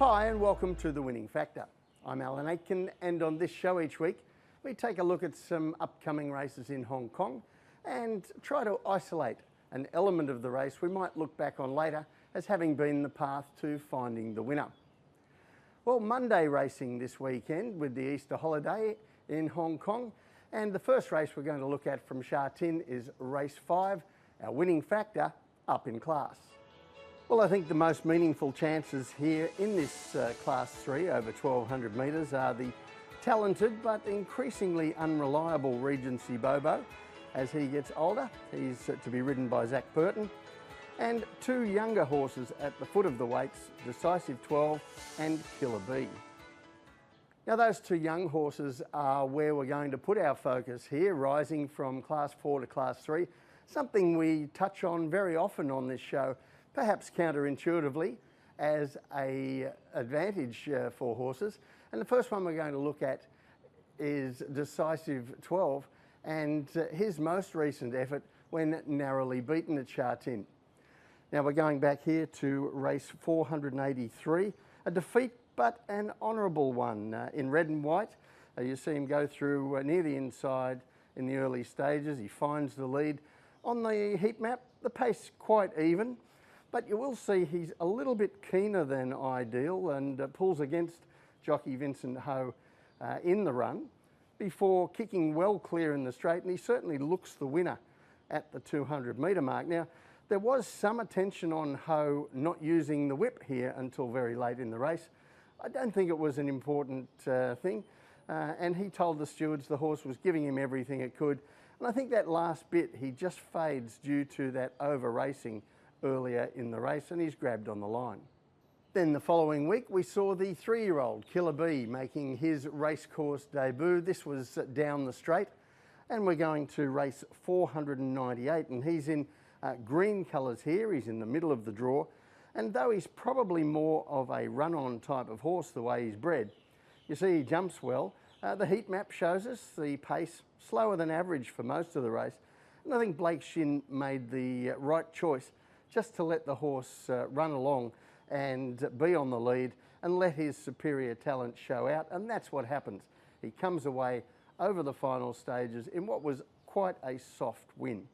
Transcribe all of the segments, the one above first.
Hi and welcome to The Winning Factor. I'm Alan Aitken, and on this show each week we take a look at some upcoming races in Hong Kong and try to isolate an element of the race we might look back on later as having been the path to finding the winner. Well, Monday racing this weekend with the Easter holiday in Hong Kong, and the first race we're going to look at from Sha Tin is race 5, our winning factor, up in class. Well, I think the most meaningful chances here in this Class 3 over 1200 metres are the talented but increasingly unreliable Regency Bobo as he gets older. He's to be ridden by Zach Burton. And two younger horses at the foot of the weights, Decisive 12 and Killer B. Now those two young horses are where we're going to put our focus here, rising from Class 4 to Class 3, something we touch on very often on this show, perhaps counterintuitively, as an advantage for horses. And the first one we're going to look at is Decisive 12 and his most recent effort when narrowly beaten at Sha Tin. Now we're going back here to race 483, a defeat but an honourable one in red and white. You see him go through near the inside in the early stages. He finds the lead. On the heat map, the pace quite even, but you will see he's a little bit keener than ideal and pulls against jockey Vincent Ho in the run before kicking well clear in the straight, and he certainly looks the winner at the 200 metre mark. Now, there was some attention on Ho not using the whip here until very late in the race. I don't think it was an important thing, and he told the stewards the horse was giving him everything it could, and I think that last bit he just fades due to that over racing earlier in the race, and he's grabbed on the line. Then the following week we saw the 3-year-old Killer B making his racecourse debut. This was down the straight, and we're going to race 498, and he's in green colours here. He's in the middle of the draw, and though he's probably more of a run-on type of horse the way he's bred, you see he jumps well. The heat map shows us the pace slower than average for most of the race, and I think Blake Shin made the right choice just to let the horse run along and be on the lead and let his superior talent show out, and that's what happens. He comes away over the final stages in what was quite a soft win.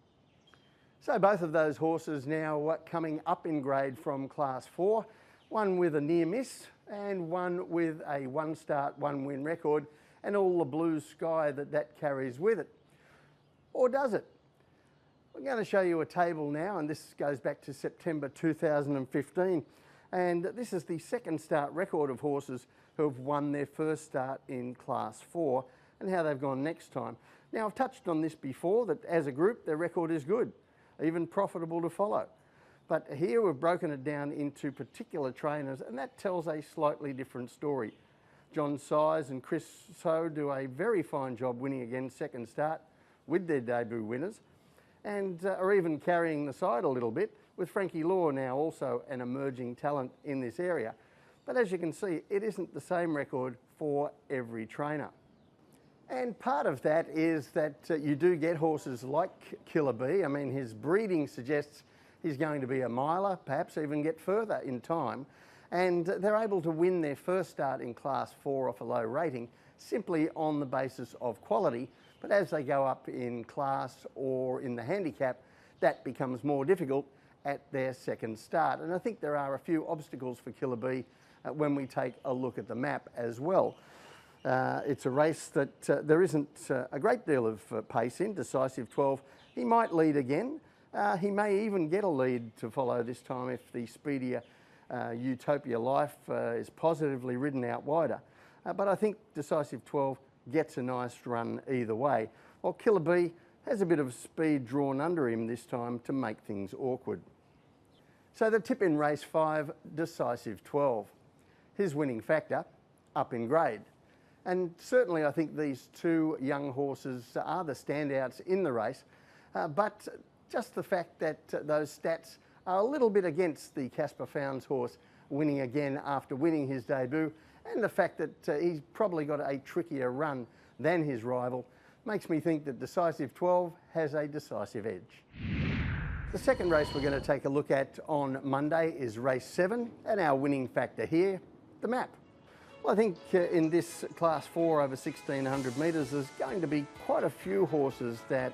So both of those horses now coming up in grade from Class 4, one with a near miss and one with a 1-start, 1-win record, and all the blue sky that carries with it. Or does it? I'm going to show you a table now, and this goes back to September 2015. And this is the second start record of horses who have won their first start in Class 4 and how they've gone next time. Now, I've touched on this before, that as a group, their record is good, even profitable to follow. But here we've broken it down into particular trainers, and that tells a slightly different story. John Size and Chris So do a very fine job winning again second start with their debut winners, and are even carrying the side a little bit, with Frankie Law now also an emerging talent in this area. But as you can see, it isn't the same record for every trainer. And part of that is that you do get horses like Killer B. I mean, his breeding suggests he's going to be a miler, perhaps even get further in time. And they're able to win their first start in Class 4 off a low rating simply on the basis of quality. But as they go up in class or in the handicap, that becomes more difficult at their second start. And I think there are a few obstacles for Killer B when we take a look at the map as well. It's a race that there isn't a great deal of pace in. Decisive 12, he might lead again. He may even get a lead to follow this time if the speedier Utopia Life is positively ridden out wider. But I think Decisive 12 gets a nice run either way, while Killer B has a bit of speed drawn under him this time to make things awkward. So the tip in race 5, Decisive 12. His winning factor, up in grade. And certainly I think these two young horses are the standouts in the race, but just the fact that those stats are a little bit against the Casper Founds horse winning again after winning his debut, and the fact that he's probably got a trickier run than his rival makes me think that Decisive 12 has a decisive edge. The second race we're going to take a look at on Monday is race 7, and our winning factor here, the map. Well, I think in this Class 4 over 1600 metres there's going to be quite a few horses that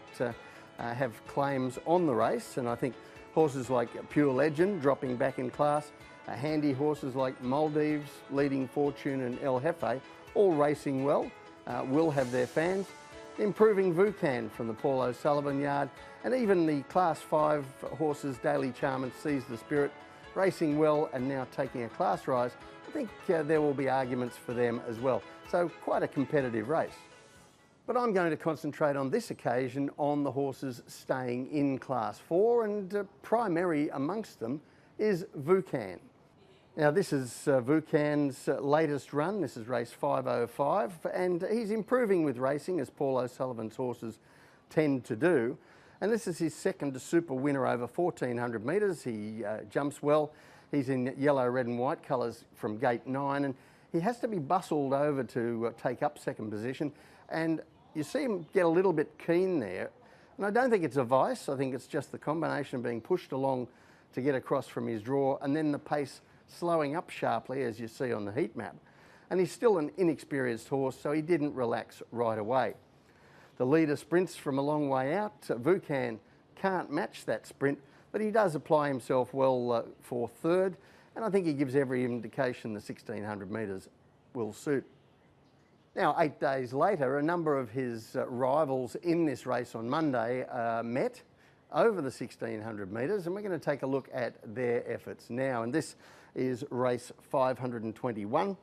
have claims on the race, and I think horses like Pure Legend dropping back in class, handy horses like Maldives, Leading Fortune and El Jefe, all racing well, will have their fans. Improving Vucan from the Paul O'Sullivan yard, and even the Class 5 horses Daily Charm and Seize the Spirit racing well and now taking a class rise. I think there will be arguments for them as well. So quite a competitive race. But I'm going to concentrate on this occasion on the horses staying in Class 4, and primary amongst them is Vucan. Now this is Vucan's latest run. This is race 505, and he's improving with racing as Paul O'Sullivan's horses tend to do. And this is his second super winner over 1400 metres. He jumps well. He's in yellow, red and white colours from gate 9, and he has to be bustled over to take up second position. And you see him get a little bit keen there. And I don't think it's a vice. I think it's just the combination of being pushed along to get across from his draw, and then the pace slowing up sharply, as you see on the heat map. And he's still an inexperienced horse, so he didn't relax right away. The leader sprints from a long way out. Vucan can't match that sprint, but he does apply himself well for third, and I think he gives every indication the 1600 metres will suit. Now, 8 days later, a number of his rivals in this race on Monday met over the 1600 metres, and we're going to take a look at their efforts now. And this is race 521,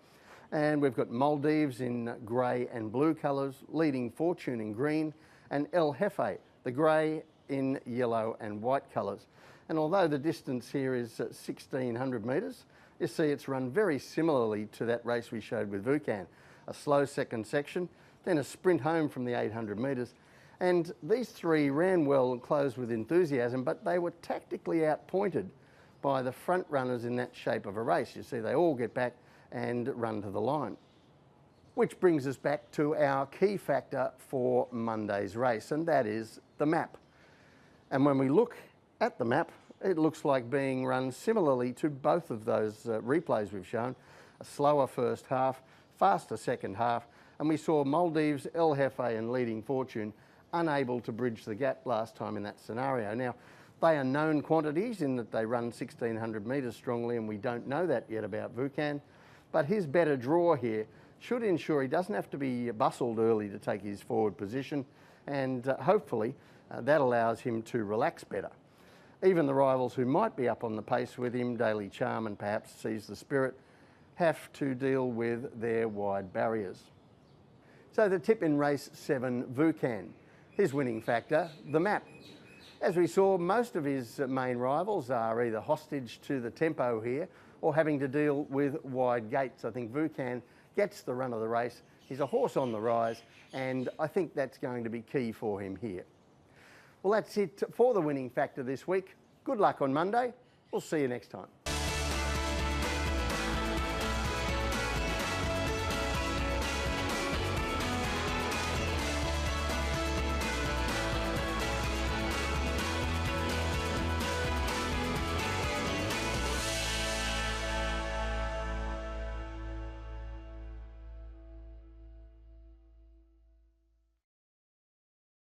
and we've got Maldives in grey and blue colours, Leading Fortune in green, and El Jefe, the grey in yellow and white colours. And although the distance here is 1600 metres, you see it's run very similarly to that race we showed with Vucan. A slow second section, then a sprint home from the 800 metres. And these three ran well and closed with enthusiasm, but they were tactically outpointed by the front runners in that shape of a race. You see, they all get back and run to the line. Which brings us back to our key factor for Monday's race, and that is the map. And when we look at the map, it looks like being run similarly to both of those replays we've shown. A slower first half, faster second half, and we saw Maldives, El Jefe and Leading Fortune unable to bridge the gap last time in that scenario. Now, they are known quantities in that they run 1600 metres strongly, and we don't know that yet about Vucan, but his better draw here should ensure he doesn't have to be bustled early to take his forward position, and hopefully that allows him to relax better. Even the rivals who might be up on the pace with him, Daily Charm and perhaps Seize the Spirit, have to deal with their wide barriers. So the tip in race 7, Vucan. His winning factor, the map. As we saw, most of his main rivals are either hostage to the tempo here or having to deal with wide gates. I think Vucan gets the run of the race. He's a horse on the rise, and I think that's going to be key for him here. Well, that's it for the winning factor this week. Good luck on Monday. We'll see you next time.